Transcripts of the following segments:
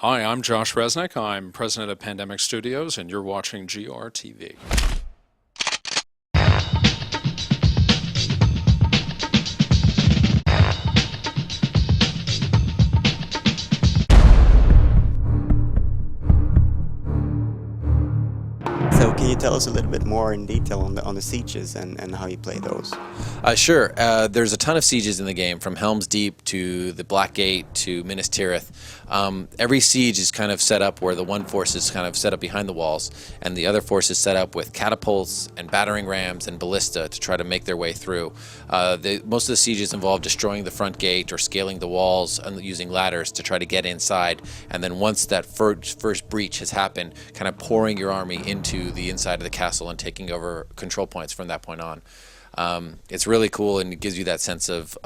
Hi, I'm Josh Resnick. I'm president of Pandemic Studios, and you're watching GRTV. So can you tell us a little bit more in detail on the sieges and how you play those? Sure. There's a ton of sieges in the game, from Helm's Deep to the Black Gate to Minas Tirith. Every siege is kind of set up where the one force is kind of set up behind the walls, and the other force is set up with catapults and battering rams and ballista to try to make their way through. Most of the sieges involve destroying the front gate or scaling the walls and using ladders to try to get inside, and then once that first breach has happened, kind of pouring your army into the inside of the castle and taking over control points from that point on. It's really cool, and it gives you that sense of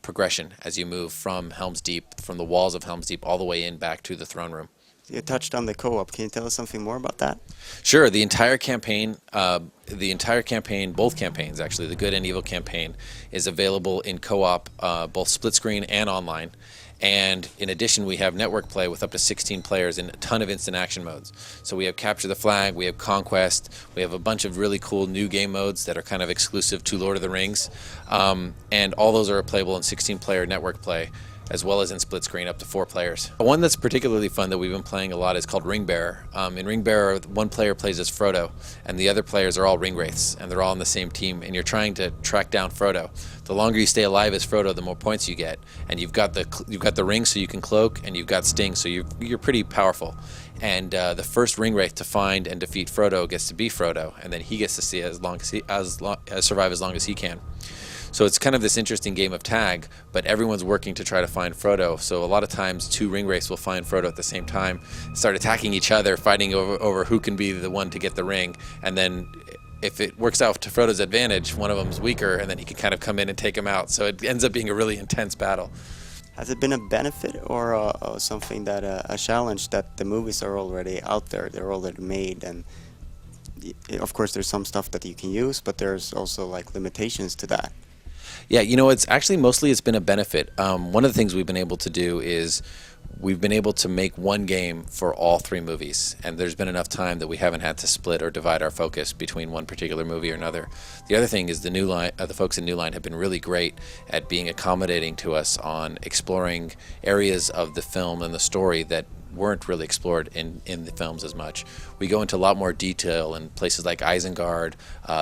progression as you move from Helm's Deep, from the walls of Helm's Deep, all the way in back to the throne room. You touched on the co-op. Can you tell us something more about that? Sure. The entire campaign, both campaigns actually, the Good and Evil campaign, is available in co-op, both split screen and online. And in addition, we have network play with up to 16 players in a ton of instant action modes. So we have Capture the Flag, we have Conquest, we have a bunch of really cool new game modes that are kind of exclusive to Lord of the Rings. And all those are playable in 16-player network play, as well as in split screen up to 4 players. One that's particularly fun that we've been playing a lot is called Ring Bearer. In Ring Bearer, one player plays as Frodo, and the other players are all ring wraiths, and they're all on the same team, and you're trying to track down Frodo. The longer you stay alive as Frodo, the more points you get, and you've got the ring so you can cloak, and you've got Sting, so you're pretty powerful. And the first ring wraith to find and defeat Frodo gets to be Frodo, and then he gets to see survive as long as he can. So it's kind of this interesting game of tag, but everyone's working to try to find Frodo. So a lot of times 2 ring wraiths will find Frodo at the same time, start attacking each other, fighting over who can be the one to get the ring, and then if it works out to Frodo's advantage, one of them's weaker, and then he can kind of come in and take him out. So it ends up being a really intense battle. Has it been a benefit or something that a challenge that the movies are already out there, they're already made, and of course there's some stuff that you can use, but there's also like limitations to that? Yeah, it's been a benefit. One of the things we've been able to do is we've been able to make one game for all 3 movies, and there's been enough time that we haven't had to split or divide our focus between one particular movie or another. The other thing is the folks in New Line have been really great at being accommodating to us on exploring areas of the film and the story that weren't really explored in the films as much. We go into a lot more detail in places like Isengard,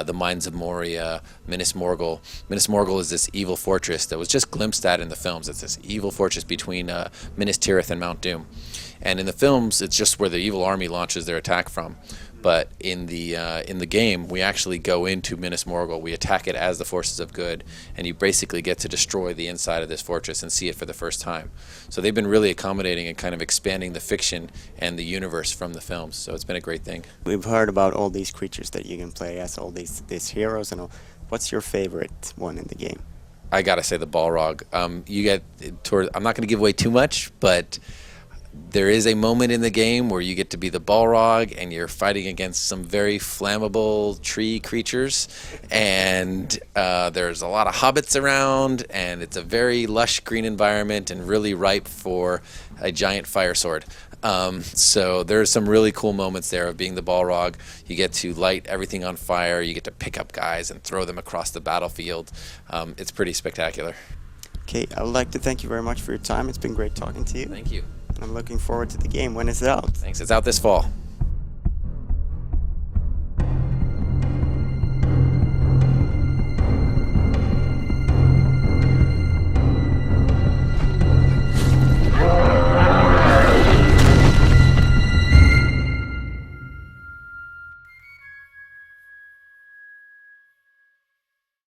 the Mines of Moria, Minas Morgul. Minas Morgul is this evil fortress that was just glimpsed at in the films. It's this evil fortress between Minas Tirith and Mount Doom. And in the films, it's just where the evil army launches their attack from. But in the game, we actually go into Minas Morgul. We attack it as the forces of good, and you basically get to destroy the inside of this fortress and see it for the first time. So they've been really accommodating and kind of expanding the fiction and the universe from the films. So it's been a great thing. We've heard about all these creatures that you can play as, all these heroes and all. What's your favorite one in the game? I gotta say the Balrog. I'm not gonna give away too much, but there is a moment in the game where you get to be the Balrog and you're fighting against some very flammable tree creatures, and there's a lot of hobbits around, and it's a very lush green environment and really ripe for a giant fire sword. So there's some really cool moments there of being the Balrog. You get to light everything on fire, you get to pick up guys and throw them across the battlefield. It's pretty spectacular. Okay, I would like to thank you very much for your time. It's been great talking to you. Thank you. I'm looking forward to the game. When is it out? Thanks. It's out this fall.